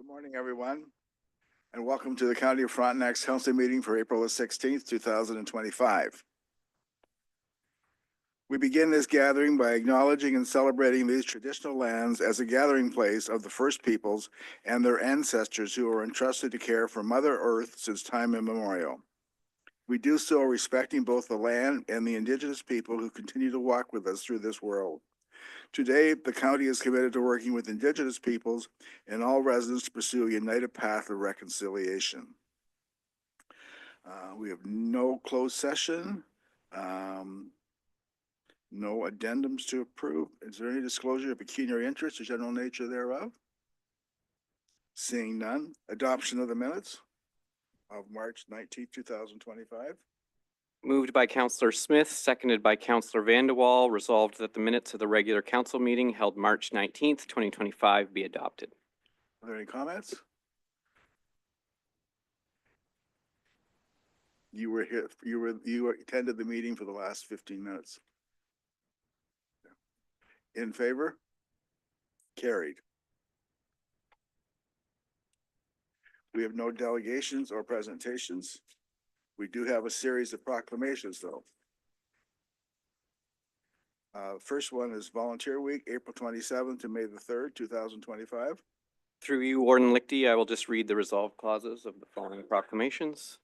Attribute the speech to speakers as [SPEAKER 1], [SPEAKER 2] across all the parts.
[SPEAKER 1] Morning, everyone, and welcome to the County of Frontenac's council meeting for April the 16th, 2025. We begin this gathering by acknowledging and celebrating these traditional lands as a gathering place of the First Peoples and their ancestors who are entrusted to care for Mother Earth since time immemorial. We do so respecting both the land and the Indigenous people who continue to walk with us through this world. Today, the county is committed to working with Indigenous peoples and all residents to pursue a united path of reconciliation. We have no closed session, no addendums to approve. Is there any disclosure of pecuniary interest or general nature thereof? Seeing none, adoption of the minutes of March 19th, 2025.
[SPEAKER 2] Moved by Councillor Smith, seconded by Councillor Vandewaal, resolved that the minutes of the regular council meeting held March 19th, 2025 be adopted.
[SPEAKER 1] Are there any comments? You were here, you attended the meeting for the last 15 minutes. In favor? Carried. We have no delegations or presentations. We do have a series of proclamations, though. First one is Volunteer Week, April 27th to May the 3rd, 2025.
[SPEAKER 2] Through you, Warden Lichty, I will just read the resolve clauses of the following proclamations.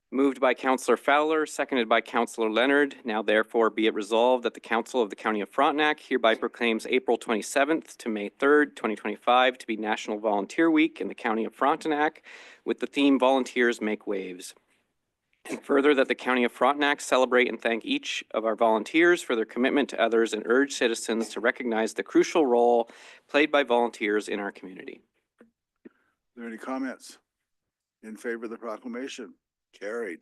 [SPEAKER 2] Moved by Councillor Fowler, seconded by Councillor Leonard. Now therefore be it resolved that the Council of the County of Frontenac hereby proclaims April 27th to May 3rd, 2025 to be National Volunteer Week in the County of Frontenac with the theme Volunteers Make Waves. And further, that the County of Frontenac celebrate and thank each of our volunteers for their commitment to others and urge citizens to recognize the crucial role played by volunteers in our community.
[SPEAKER 1] Are there any comments in favor of the proclamation? Carried.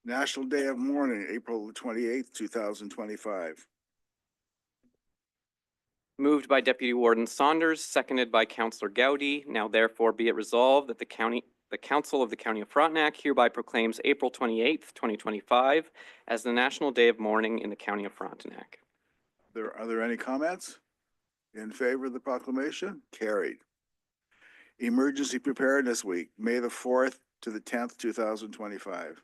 [SPEAKER 1] National Day of Mourning, April 28th, 2025.
[SPEAKER 2] Moved by Deputy Warden Saunders, seconded by Councillor Gowdy. Now therefore be it resolved that the Council of the County of Frontenac hereby proclaims April 28th, 2025 as the National Day of Mourning in the County of Frontenac.
[SPEAKER 1] Are there any comments in favor of the proclamation? Carried. Emergency Preparedness Week, May the 4th to the 10th, 2025.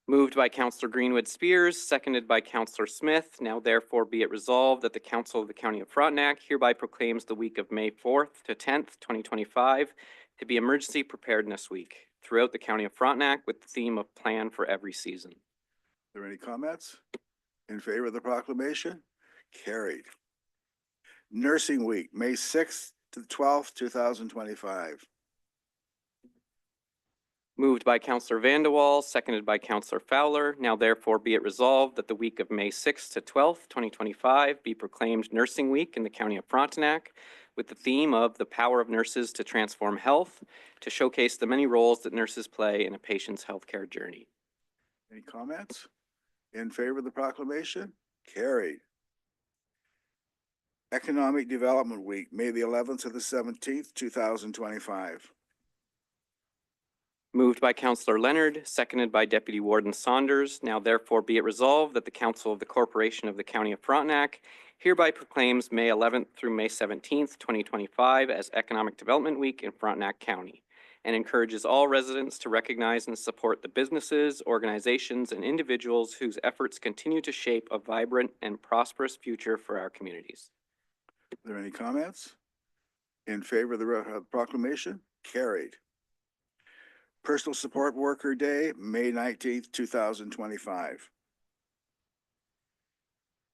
[SPEAKER 2] Moved by Councillor Greenwood Spears, seconded by Councillor Smith. Now therefore be it resolved that the Council of the County of Frontenac hereby proclaims the week of May 4th to 10th, 2025 to be Emergency Preparedness Week throughout the County of Frontenac with the theme of Plan for Every Season.
[SPEAKER 1] Are there any comments in favor of the proclamation? Carried. Nursing Week, May 6th to the 12th, 2025.
[SPEAKER 2] Moved by Councillor Vandewaal, seconded by Councillor Fowler. Now therefore be it resolved that the week of May 6th to 12th, 2025 be proclaimed Nursing Week in the County of Frontenac with the theme of the power of nurses to transform health to showcase the many roles that nurses play in a patient's healthcare journey.
[SPEAKER 1] Any comments in favor of the proclamation? Carried. Economic Development Week, May the 11th to the 17th, 2025.
[SPEAKER 2] Moved by Councillor Leonard, seconded by Deputy Warden Saunders. Now therefore be it resolved that the Council of the Corporation of the County of Frontenac hereby proclaims May 11th through May 17th, 2025 as Economic Development Week in Frontenac County and encourages all residents to recognize and support the businesses, organizations, and individuals whose efforts continue to shape a vibrant and prosperous future for our communities.
[SPEAKER 1] Are there any comments in favor of the proclamation? Carried. Personal Support Worker Day, May 19th, 2025.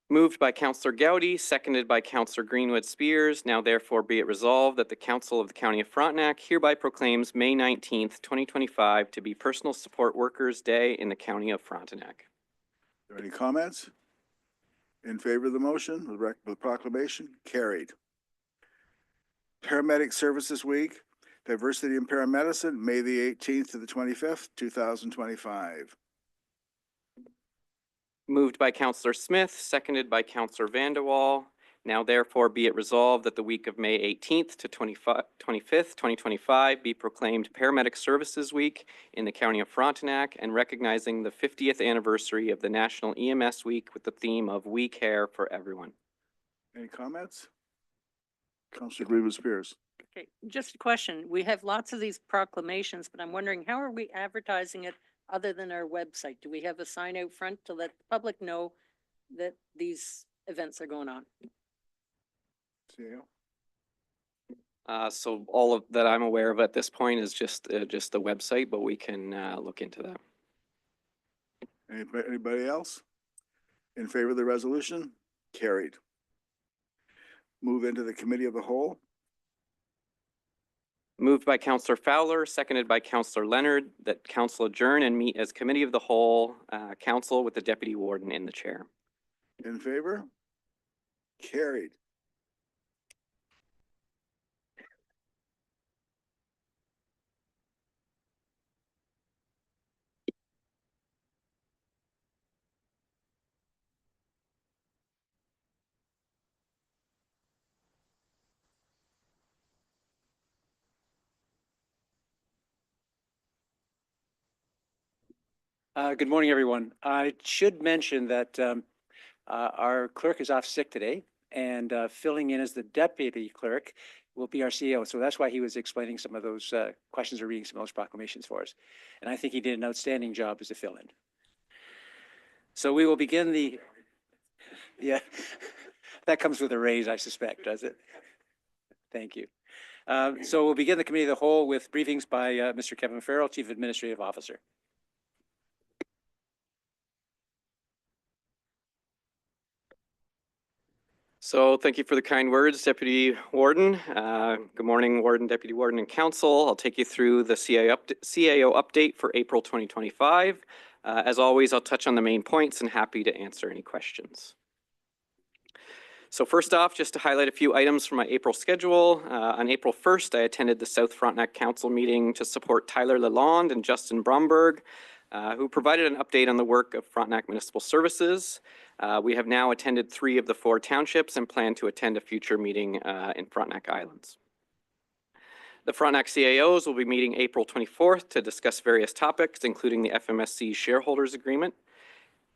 [SPEAKER 2] Moved by Councillor Gowdy, seconded by Councillor Greenwood Spears. Now therefore be it resolved that the Council of the County of Frontenac hereby proclaims May 19th, 2025 to be Personal Support Workers Day in the County of Frontenac.
[SPEAKER 1] Are there any comments in favor of the motion, the proclamation? Carried. Paramedic Services Week, Diversity in Paramedicine, May the 18th to the 25th, 2025.
[SPEAKER 2] Moved by Councillor Smith, seconded by Councillor Vandewaal. Now therefore be it resolved that the week of May 18th to 25th, 2025 be proclaimed Paramedic Services Week in the County of Frontenac and recognizing the 50th anniversary of the National EMS Week with the theme of We Care for Everyone.
[SPEAKER 1] Any comments? Counselor Rivas Spears.
[SPEAKER 3] Okay, just a question. We have lots of these proclamations, but I'm wondering, how are we advertising it other than our website? Do we have a sign out front to let the public know that these events are going on?
[SPEAKER 1] CAO.
[SPEAKER 2] So all of that I'm aware of at this point is just the website, but we can look into that.
[SPEAKER 1] Anybody else? In favor of the resolution? Carried. Move into the committee of the whole.
[SPEAKER 2] Moved by Counselor Fowler, seconded by Counselor Leonard, that council adjourn and meet as committee of the whole, council with the deputy warden in the chair.
[SPEAKER 1] In favor? Carried.
[SPEAKER 4] Good morning, everyone. I should mention that our clerk is off sick today, and filling in as the deputy clerk will be our CEO. So that's why he was explaining some of those questions or reading some of those proclamations for us. And I think he did an outstanding job as a fill-in. So we will begin yeah, that comes with a raise, I suspect, does it? Thank you. So we'll begin the committee of the whole with briefings by Mr. Kevin Farrell, Chief Administrative Officer.
[SPEAKER 2] So thank you for the kind words, Deputy Warden. Good morning, Warden, Deputy Warden, and Council. I'll take you through the CAO update for April 2025. As always, I'll touch on the main points and happy to answer any questions. So first off, just to highlight a few items from my April schedule. On April 1st, I attended the South Frontenac Council meeting to support Tyler Lalonde and Justin Bromberg, who provided an update on the work of Frontenac Municipal Services. We have now attended 3 of the 4 townships and plan to attend a future meeting in Frontenac Islands. The Frontenac CAOs will be meeting April 24th to discuss various topics, including the FMSC shareholders agreement.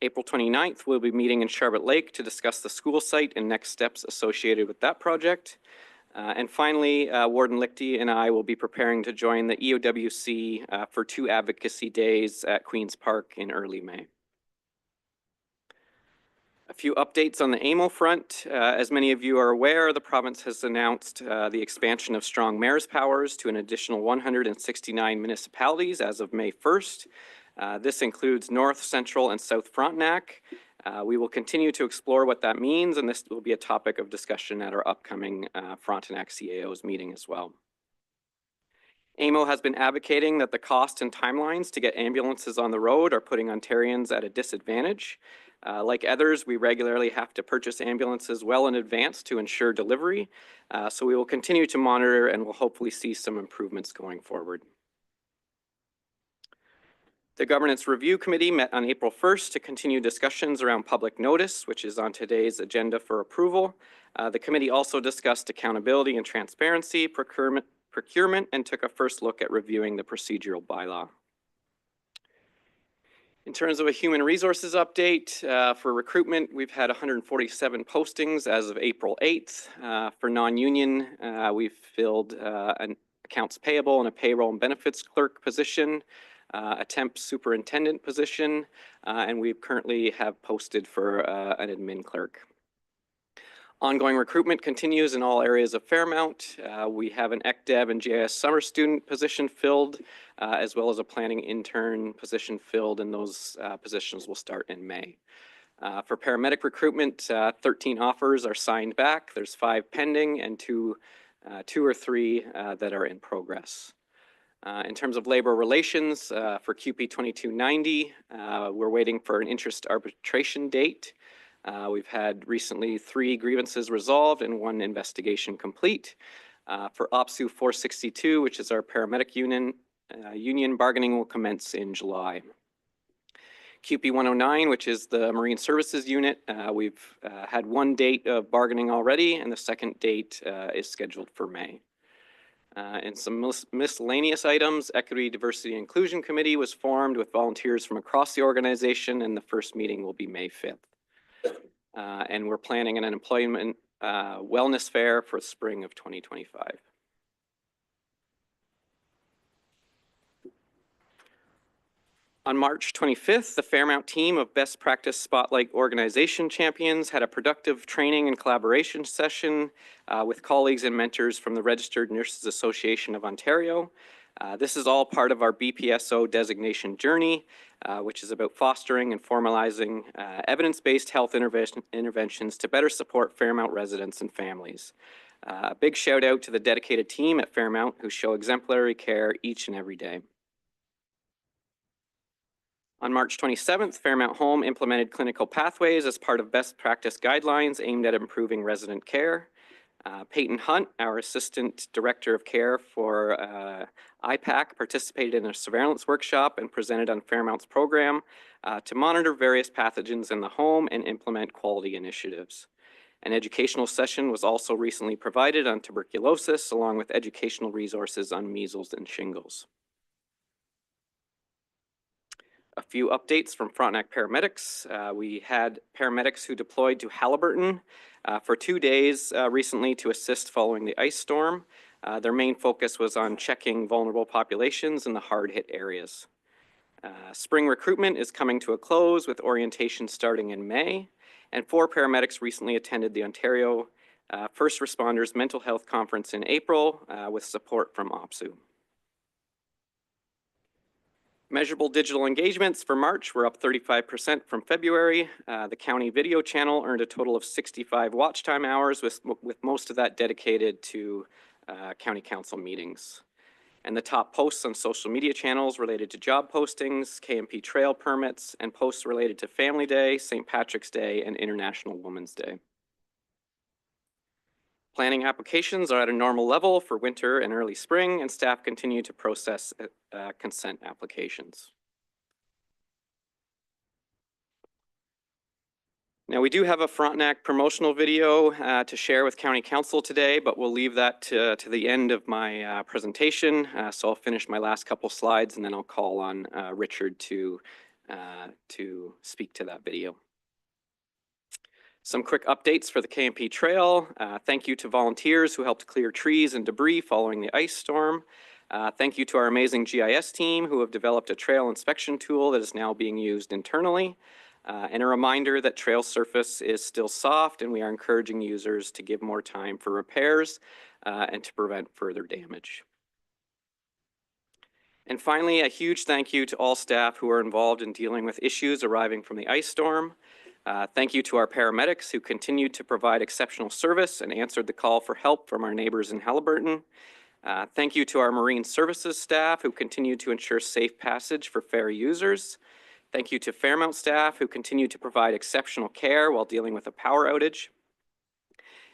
[SPEAKER 2] April 29th, we'll be meeting in Charlotte Lake to discuss the school site and next steps associated with that project. And finally, Warden Lichty and I will be preparing to join the EOWC for 2 advocacy days at Queen's Park in early May. A few updates on the AMO front. As many of you are aware, the province has announced the expansion of Strong Mayor's powers to an additional 169 municipalities as of May 1st. This includes North, Central, and South Frontenac. We will continue to explore what that means, and this will be a topic of discussion at our upcoming Frontenac CAOs meeting as well. AMO has been advocating that the cost and timelines to get ambulances on the road are putting Ontarians at a disadvantage. Like others, we regularly have to purchase ambulances well in advance to ensure delivery. So we will continue to monitor and will hopefully see some improvements going forward. The Governance Review Committee met on April 1st to continue discussions around public notice, which is on today's agenda for approval. The committee also discussed accountability and transparency, procurement, and took a first look at reviewing the procedural bylaw. In terms of a human resources update, for recruitment, we've had 147 postings as of April 8th. For non-union, we've filled an accounts payable and a payroll and benefits clerk position, a temp superintendent position, and we currently have posted for an admin clerk. Ongoing recruitment continues in all areas of Fairmount. We have an ECDEV and GIS summer student position filled, as well as a planning intern position filled, and those positions will start in May. For paramedic recruitment, 13 offers are signed back. There's 5 pending and two or three that are in progress. In terms of labor relations, for QP 2290, we're waiting for an interest arbitration date. We've had recently 3 grievances resolved and 1 investigation complete. For OPSU 462, which is our paramedic union bargaining will commence in July. QP 109, which is the Marine Services Unit, we've had 1 date of bargaining already, and the 2nd date is scheduled for May. And some miscellaneous items, Equity, Diversity, and Inclusion Committee was formed with volunteers from across the organization, and the first meeting will be May 5th. And we're planning an employment Wellness Fair for spring of 2025. On March 25th, the Fairmount team of Best Practice Spotlight Organization Champions had a productive training and collaboration session with colleagues and mentors from the Registered Nurses Association of Ontario. This is all part of our BPSO designation journey, which is about fostering and formalizing evidence-based health interventions to better support Fairmount residents and families. A big shout out to the dedicated team at Fairmount who show exemplary care each and every day. On March 27th, Fairmount Home implemented clinical pathways as part of best practice guidelines aimed at improving resident care. Peyton Hunt, our Assistant Director of Care for IPAC, participated in a surveillance workshop and presented on Fairmount's program to monitor various pathogens in the home and implement quality initiatives. An educational session was also recently provided on tuberculosis, along with educational resources on measles and shingles. A few updates from Frontenac paramedics. We had paramedics who deployed to Haliburton for 2 days recently to assist following the ice storm. Their main focus was on checking vulnerable populations in the hard-hit areas. Spring recruitment is coming to a close with orientation starting in May, and 4 paramedics recently attended the Ontario First Responders Mental Health Conference in April with support from OPSU. Measurable digital engagements for March were up 35% from February. The county video channel earned a total of 65 watch time hours, with most of that dedicated to county council meetings. And the top posts on social media channels related to job postings, KMP trail permits, and posts related to Family Day, St. Patrick's Day, and International Women's Day. Planning applications are at a normal level for winter and early spring, and staff continue to process consent applications. Now, we do have a Frontenac promotional video to share with County Council today, but we'll leave that to the end of my presentation. So I'll finish my last couple slides and then I'll call on Richard to speak to that video. Some quick updates for the KMP Trail. Thank you to volunteers who helped clear trees and debris following the ice storm. Thank you to our amazing GIS team who have developed a trail inspection tool that is now being used internally. And a reminder that trail surface is still soft and we are encouraging users to give more time for repairs and to prevent further damage. And finally, a huge thank you to all staff who are involved in dealing with issues arriving from the ice storm. Thank you to our paramedics who continued to provide exceptional service and answered the call for help from our neighbors in Haliburton. Thank you to our Marine Services staff who continue to ensure safe passage for fair users. Thank you to Fairmount staff who continue to provide exceptional care while dealing with a power outage.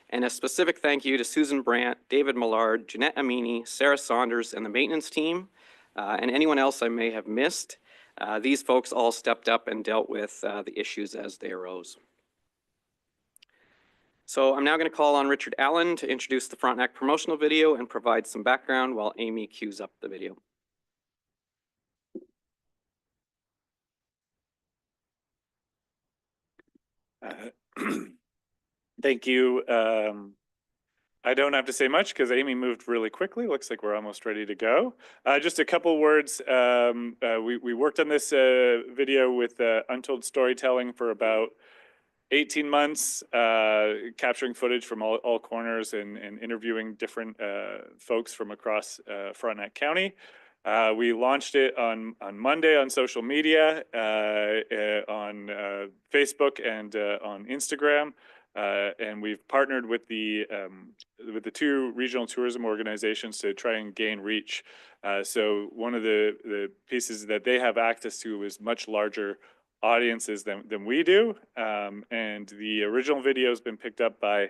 [SPEAKER 2] And a specific thank you to Susan Brandt, David Millard, Jeanette Amini, Sarah Saunders, and the maintenance team, and anyone else I may have missed. These folks all stepped up and dealt with the issues as they arose. So I'm now going to call on Richard Allen to introduce the Frontenac promotional video and provide some background while Amy cues up the video.
[SPEAKER 5] Thank you. I don't have to say much because Amy moved really quickly. Looks like we're almost ready to go. Just a couple words. We worked on this video with Untold Storytelling for about 18 months, capturing footage from all corners and interviewing different folks from across Frontenac County. We launched it on Monday on social media, on Facebook and on Instagram. And we've partnered with the 2 regional tourism organizations to try and gain reach. So one of the pieces that they have access to is much larger audiences than we do. And the original video has been picked up by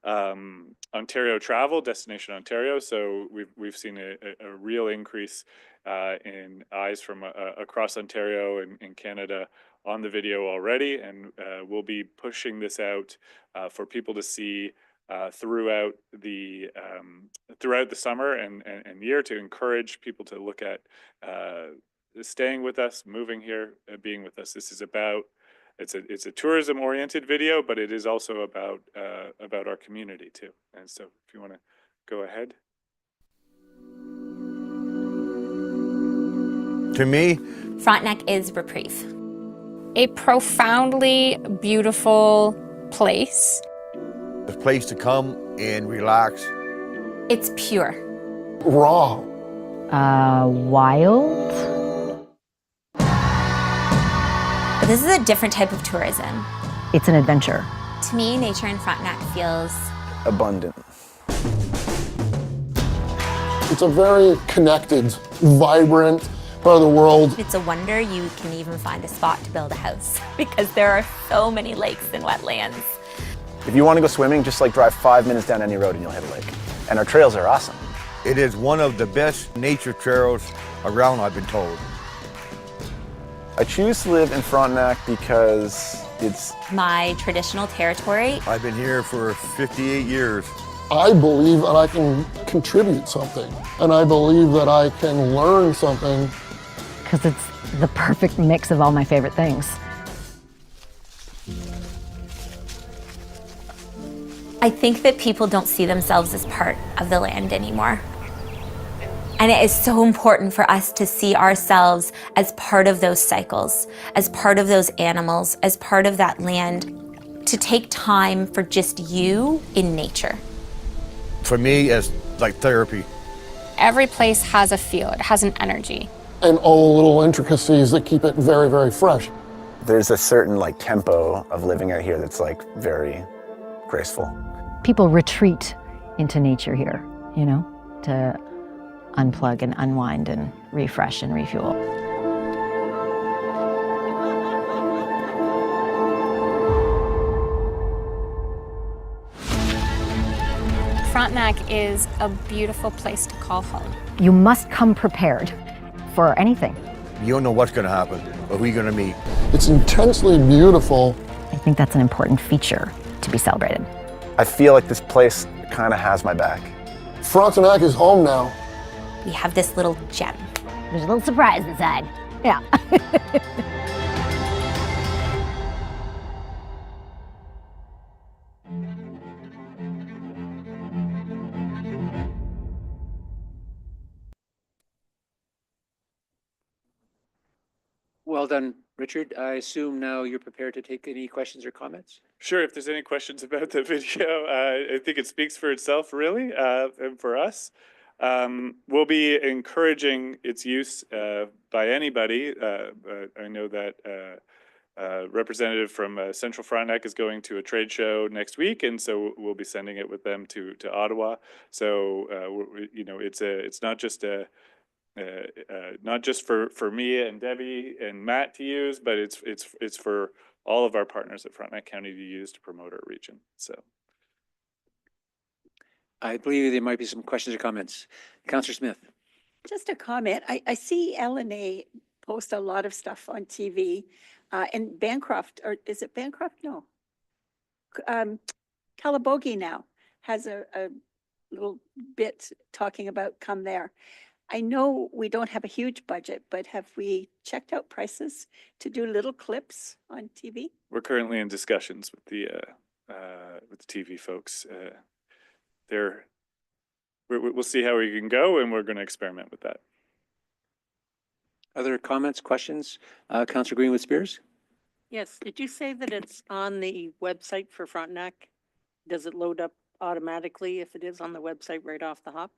[SPEAKER 5] Ontario Travel, Destination Ontario. So we've seen a real increase in eyes from across Ontario and Canada on the video already, and we'll be pushing this out for people to see throughout the summer and year, to encourage people to look at staying with us, moving here, being with us. This is about it's a tourism oriented video, but it is also about our community too. And so if you want to go ahead.
[SPEAKER 6] To me,
[SPEAKER 7] Frontenac is reprieve.
[SPEAKER 8] A profoundly beautiful place.
[SPEAKER 6] the place to come and relax.
[SPEAKER 7] It's pure.
[SPEAKER 9] Raw.
[SPEAKER 10] Wild?
[SPEAKER 7] But this is a different type of tourism.
[SPEAKER 10] It's an adventure.
[SPEAKER 7] To me, nature in Frontenac feels
[SPEAKER 9] Abundant. It's a very connected, vibrant part of the world.
[SPEAKER 7] it's a wonder you can even find a spot to build a house because there are so many lakes and wetlands.
[SPEAKER 11] If you want to go swimming, just like drive 5 minutes down any road and you'll hit a lake. And our trails are awesome.
[SPEAKER 6] It is one of the best nature trails around, I've been told.
[SPEAKER 11] I choose to live in Frontenac because it's
[SPEAKER 7] My traditional territory.
[SPEAKER 6] I've been here for 58 years.
[SPEAKER 9] I believe that I can contribute something, and I believe that I can learn something.
[SPEAKER 10] Because it's the perfect mix of all my favorite things.
[SPEAKER 7] I think that people don't see themselves as part of the land anymore. And it is so important for us to see ourselves as part of those cycles, as part of those animals, as part of that land, to take time for just you in nature.
[SPEAKER 6] For me, it's like therapy.
[SPEAKER 8] Every place has a feel, it has an energy.
[SPEAKER 9] And all the little intricacies that keep it very, very fresh.
[SPEAKER 11] there's a certain like tempo of living out here that's like very graceful.
[SPEAKER 10] People retreat into nature here, you know, to unplug and unwind and refresh and refuel.
[SPEAKER 8] Frontenac is a beautiful place to call home.
[SPEAKER 10] You must come prepared for anything.
[SPEAKER 6] You don't know what's going to happen or who you're going to meet.
[SPEAKER 9] It's intensely beautiful.
[SPEAKER 10] I think that's an important feature to be celebrated.
[SPEAKER 11] I feel like this place kind of has my back.
[SPEAKER 9] Frontenac is home now.
[SPEAKER 7] We have this little gem.
[SPEAKER 10] There's a little surprise inside. Yeah.
[SPEAKER 4] Well done, Richard. I assume now you're prepared to take any questions or comments?
[SPEAKER 5] Sure, if there's any questions about the video, I think it speaks for itself, really, and for us. We'll be encouraging its use by anybody. I know that representative from Central Frontenac is going to a trade show next week, and so we'll be sending it with them to Ottawa. So you know, it's not just not just for me and Debbie and Matt to use, but it's for all of our partners at Frontenac County to use to promote our region. So
[SPEAKER 4] I believe there might be some questions or comments. Councillor Smith.
[SPEAKER 12] Just a comment. I see LNA post a lot of stuff on TV, and Bancroft, or is it Bancroft? No. Calabogie now has a little bit talking about come there. I know we don't have a huge budget, but have we checked out prices to do little clips on TV?
[SPEAKER 5] we're currently in discussions with the TV folks. We'll see how we can go, and we're going to experiment with that.
[SPEAKER 4] Other comments, questions? Councillor Greenwood Spears?
[SPEAKER 3] Yes, did you say that it's on the website for Frontenac? Does it load up automatically if it is on the website right off the hop?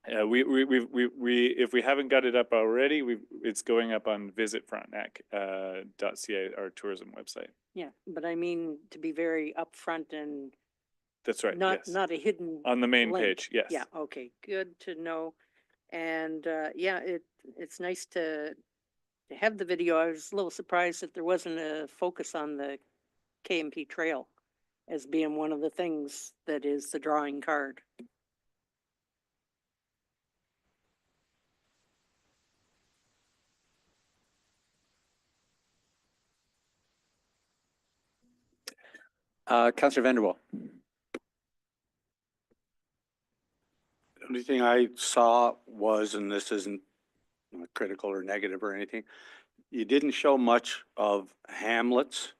[SPEAKER 5] If we haven't got it up already, it's going up on visitfrontenac.ca, our tourism website.
[SPEAKER 3] Yeah, but I mean to be very upfront and
[SPEAKER 5] That's right.
[SPEAKER 3] not
[SPEAKER 5] yes.
[SPEAKER 3] not a hidden
[SPEAKER 5] On the main
[SPEAKER 3] link.
[SPEAKER 5] page. Yes.
[SPEAKER 3] Yeah, okay, good to know. And yeah, it's nice to have the video. I was a little surprised that there wasn't a focus on the KMP trail as being one of the things that is the drawing card.
[SPEAKER 4] Councillor Vanderwall.
[SPEAKER 13] The only thing I saw was, and this isn't critical or negative or anything, you didn't show much of hamlets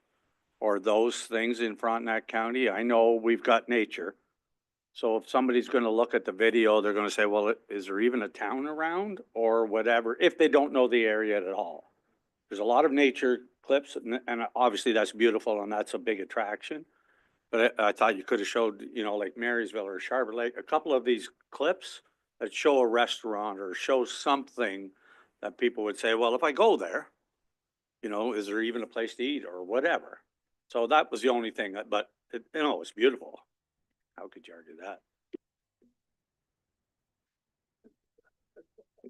[SPEAKER 13] or those things in Frontenac County. I know we've got nature. So if somebody's going to look at the video, they're going to say, well, is there even a town around or whatever, if they don't know the area at all. There's a lot of nature clips and obviously that's beautiful and that's a big attraction. But I thought you could have showed, you know, like Marysville or Sharper Lake, a couple of these clips that show a restaurant or show something that people would say, well, if I go there, you know, is there even a place to eat or whatever? So that was the only thing, but it, you know, it's beautiful. How could you argue that?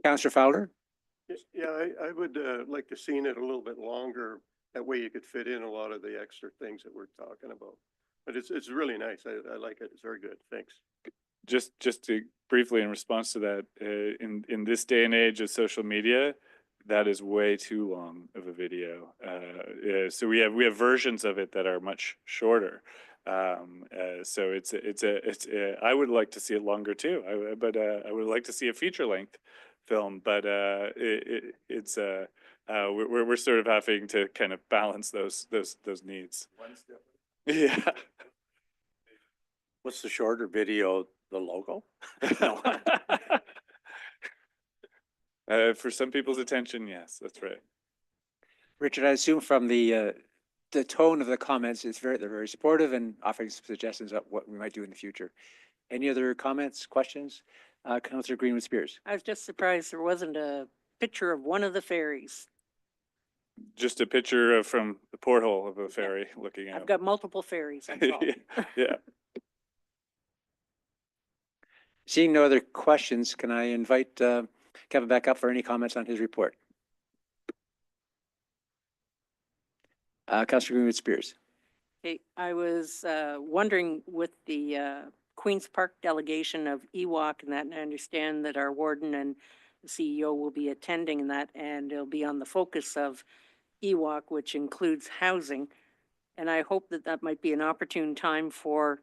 [SPEAKER 4] Councillor Fowler?
[SPEAKER 14] Yeah, I would like to see it a little bit longer. That way you could fit in a lot of the extra things that we're talking about. But it's really nice. I like it. It's very good. Thanks.
[SPEAKER 5] Just to briefly in response to that, in this day and age of social media, that is way too long of a video. So we have versions of it that are much shorter. So I would like to see it longer too. I would like to see a feature length film, but we're sort of having to kind of balance those needs. Yeah.
[SPEAKER 13] What's the shorter video? The logo? No.
[SPEAKER 5] For some people's attention, yes, that's right.
[SPEAKER 4] Richard, I assume from the tone of the comments, they're very supportive and offering some suggestions of what we might do in the future. Any other comments, questions? Councillor Greenwood Spears.
[SPEAKER 3] I was just surprised there wasn't a picture of one of the ferries.
[SPEAKER 5] Just a picture from the porthole of a ferry looking out.
[SPEAKER 3] I've got multiple ferries. That's all.
[SPEAKER 5] Yeah.
[SPEAKER 4] Seeing no other questions, can I invite Kevin back up for any comments on his report? Councillor Greenwood Spears.
[SPEAKER 3] Hey, I was wondering with the Queen's Park delegation of EWOC and that, and I understand that our warden and the CEO will be attending that, and it'll be on the focus of EWOC, which includes housing. And I hope that that might be an opportune time for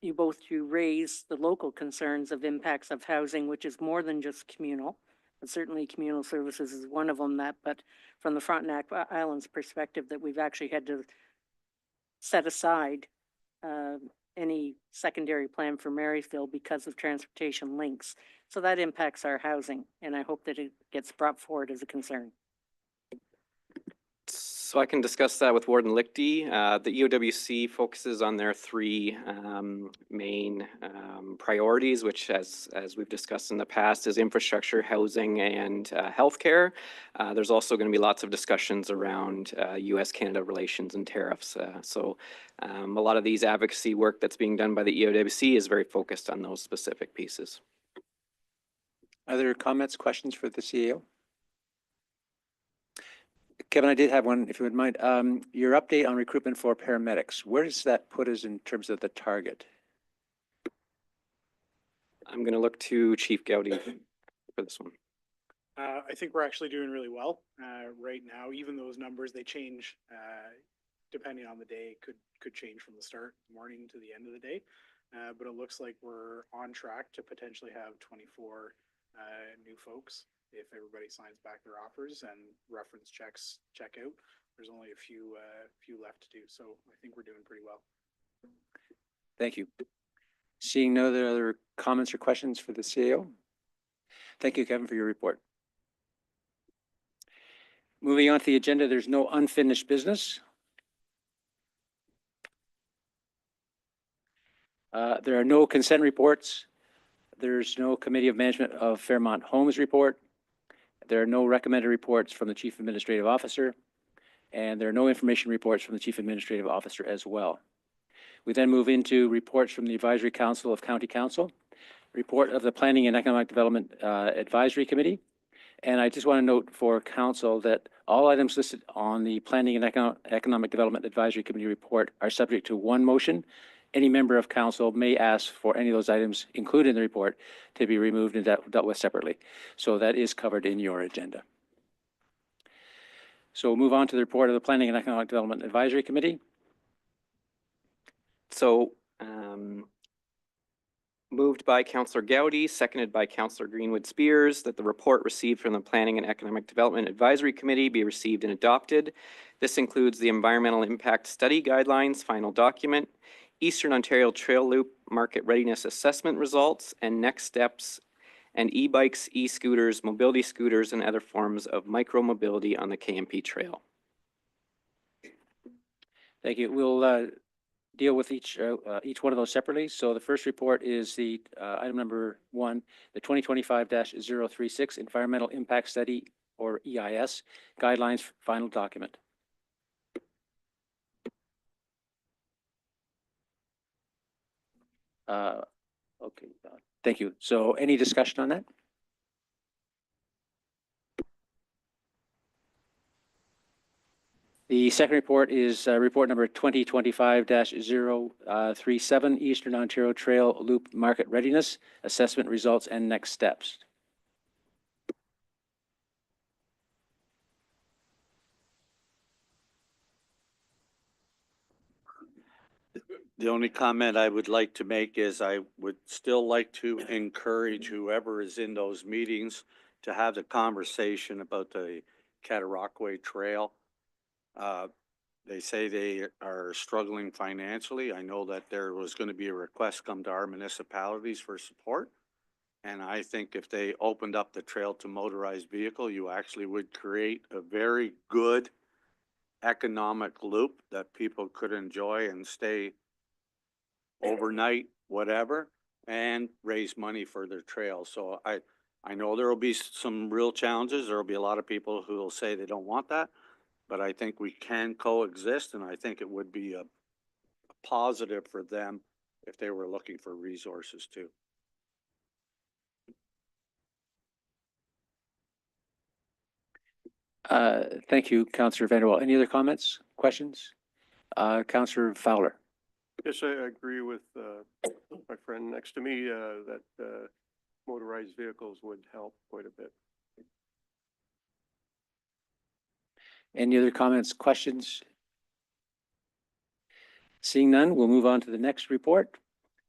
[SPEAKER 3] you both to raise the local concerns of impacts of housing, which is more than just communal. But certainly communal services is one of them, but from the Frontenac Islands perspective, that we've actually had to set aside any secondary plan for Marysville because of transportation links. So that impacts our housing, and I hope that it gets brought forward as a concern.
[SPEAKER 2] So I can discuss that with Warden Lichty. The EOWC focuses on their three main priorities, which as we've discussed in the past is infrastructure, housing, and healthcare. There's also going to be lots of discussions around US-Canada relations and tariffs. So a lot of these advocacy work that's being done by the EOWC is very focused on those specific pieces.
[SPEAKER 4] Other comments, questions for the CEO? Kevin, I did have one, if you wouldn't mind. Your update on recruitment for paramedics, where does that put us in terms of the target?
[SPEAKER 2] I'm going to look to Chief Gowdy for this one.
[SPEAKER 15] I think we're actually doing really well right now. Even those numbers, they change depending on the day. Could change from the start morning to the end of the day. But it looks like we're on track to potentially have 24 new folks if everybody signs back their offers and reference checks check out. There's only a few left to do, so I think we're doing pretty well.
[SPEAKER 4] Thank you. Seeing no other comments or questions for the CEO. Thank you, Kevin, for your report. Moving on to the agenda, there's no unfinished business. There are no consent reports. There's no Committee of Management of Fairmont Homes report. There are no recommended reports from the Chief Administrative Officer, and there are no information reports from the Chief Administrative Officer as well. We then move into reports from the Advisory Council of County Council, report of the Planning and Economic Development Advisory Committee. And I just want to note for Council that all items listed on the Planning and Economic Development Advisory Committee report are subject to one motion. Any member of Council may ask for any of those items included in the report to be removed and dealt with separately. So that is covered in your agenda. So we'll move on to the report of the Planning and Economic Development Advisory Committee.
[SPEAKER 2] So Moved by Counselor Gowdy, seconded by Counselor Greenwood Spears, that the report received from the Planning and Economic Development Advisory Committee be received and adopted. This includes the Environmental Impact Study Guidelines final document, Eastern Ontario Trail Loop Market Readiness Assessment results, and next steps, and e-bikes, e-scooters, mobility scooters, and other forms of micro-mobility on the KMP Trail.
[SPEAKER 4] Thank you. We'll deal with each one of those separately. So the first report is the item number 1, the 2025-036 Environmental Impact Study, or EIS, Guidelines final document. Okay, thank you. So any discussion on that? The second report is report number 2025-037 Eastern Ontario Trail Loop Market Readiness Assessment Results and Next Steps.
[SPEAKER 13] The only comment I would like to make is I would still like to encourage whoever is in those meetings to have the conversation about the Cataraqui Trail. They say they are struggling financially. I know that there was going to be a request come to our municipalities for support. And I think if they opened up the trail to motorized vehicle, you actually would create a very good economic loop that people could enjoy and stay overnight, whatever, and raise money for their trail. So I know there will be some real challenges. There will be a lot of people who will say they don't want that, but I think we can coexist, and I think it would be a positive for them if they were looking for resources too.
[SPEAKER 4] Thank you, Councillor Vanderwall. Any other comments, questions? Councillor Fowler.
[SPEAKER 14] Yes, I agree with my friend next to me that motorized vehicles would help quite a bit.
[SPEAKER 4] Any other comments, questions? Seeing none, we'll move on to the next report,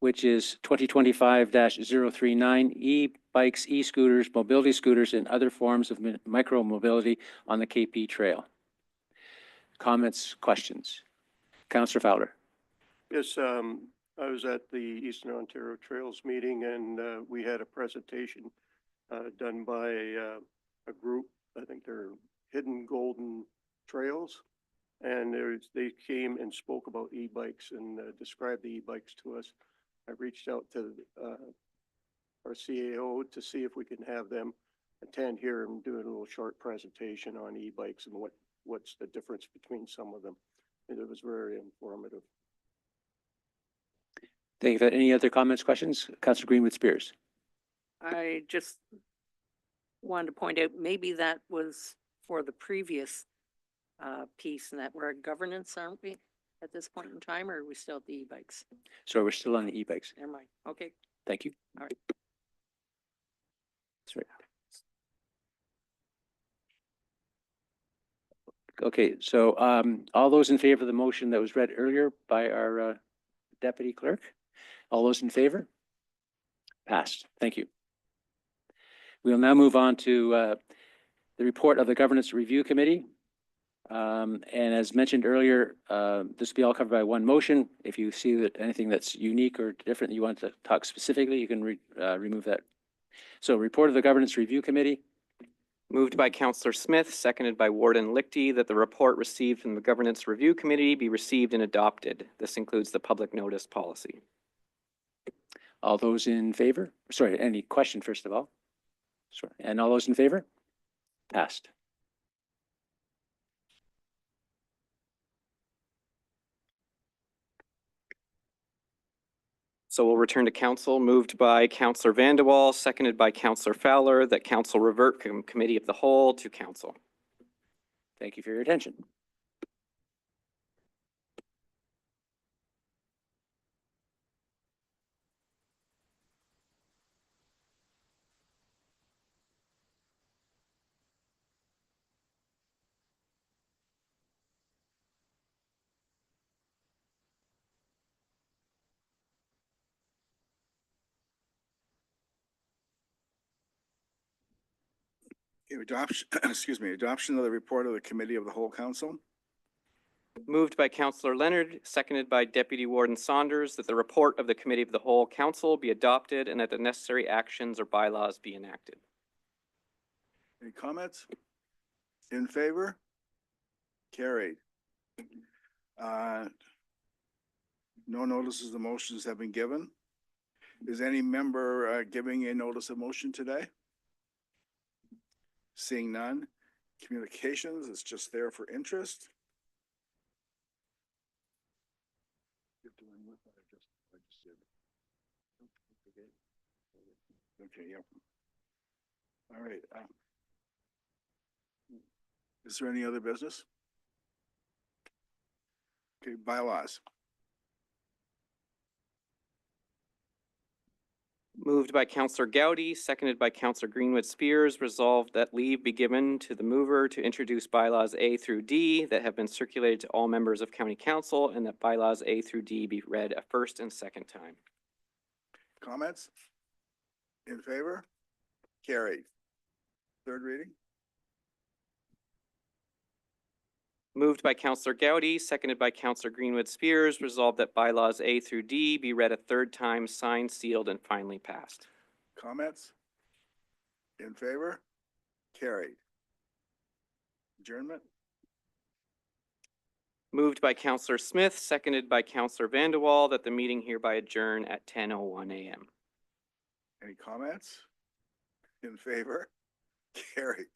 [SPEAKER 4] which is 2025-039 e-bikes, e-scooters, mobility scooters, and other forms of micro-mobility on the KP Trail. Comments, questions? Councillor Fowler.
[SPEAKER 14] Yes, I was at the Eastern Ontario Trails meeting, and we had a presentation done by a group. I think they're Hidden Golden Trails, and they came and spoke about e-bikes and described the e-bikes to us. I reached out to our CAO to see if we can have them attend here and do a little short presentation on e-bikes and what's the difference between some of them. And it was very informative.
[SPEAKER 4] Thank you. Any other comments, questions? Councillor Greenwood Spears.
[SPEAKER 3] I just wanted to point out, maybe that was for the previous piece, and that we're at governance, aren't we, at this point in time, or are we still at the e-bikes?
[SPEAKER 4] So we're still on the e-bikes.
[SPEAKER 3] Never mind. Okay.
[SPEAKER 4] Thank you.
[SPEAKER 3] All right.
[SPEAKER 4] That's right. Okay, so all those in favor of the motion that was read earlier by our deputy clerk? All those in favor? Passed. Thank you. We'll now move on to the report of the Governance Review Committee. And as mentioned earlier, this will be all covered by one motion. If you see that anything that's unique or different that you want to talk specifically, you can remove that. So report of the Governance Review Committee.
[SPEAKER 2] Moved by Councillor Smith, seconded by Warden Lichty, that the report received from the Governance Review Committee be received and adopted. This includes the public notice policy.
[SPEAKER 4] All those in favor? Sorry, any question first of all? Sorry, and all those in favor? Passed.
[SPEAKER 2] So we'll return to council, moved by Councillor Vanderwall, seconded by Councillor Fowler, that council revert from committee of the whole to council.
[SPEAKER 4] Thank you for your attention.
[SPEAKER 1] Adoption, excuse me, adoption of the report of the Committee of the Whole Council.
[SPEAKER 2] Moved by Counselor Leonard, seconded by Deputy Warden Saunders, that the report of the Committee of the Whole Council be adopted and that the necessary actions or bylaws be enacted.
[SPEAKER 1] Any comments? In favor? Carried. No notices of motions have been given. Is any member giving a notice of motion today? Seeing none. Communications, it's just there for interest. Okay, yep. All right. Is there any other business? Okay, bylaws.
[SPEAKER 2] Moved by Counselor Gowdy, seconded by Counselor Greenwood Spears, resolved that leave be given to the mover to introduce bylaws A through D that have been circulated to all members of County Council and that bylaws A through D be read a first and second time.
[SPEAKER 1] Comments? In favor? Carried. Third reading?
[SPEAKER 2] Moved by Counselor Gowdy, seconded by Counselor Greenwood Spears, resolved that bylaws A through D be read a third time, signed, sealed, and finally passed.
[SPEAKER 1] Comments? In favor? Carried. Adjournment?
[SPEAKER 2] Moved by Counselor Smith, seconded by Counselor Vandewaal, that the meeting hereby adjourn at 10:01 a.m.
[SPEAKER 1] Any comments? In favor? Carried.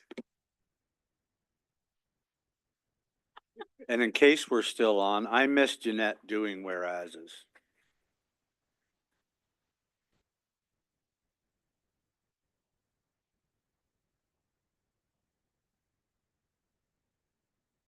[SPEAKER 13] And in case we're still on, I miss Jeanette doing whereases.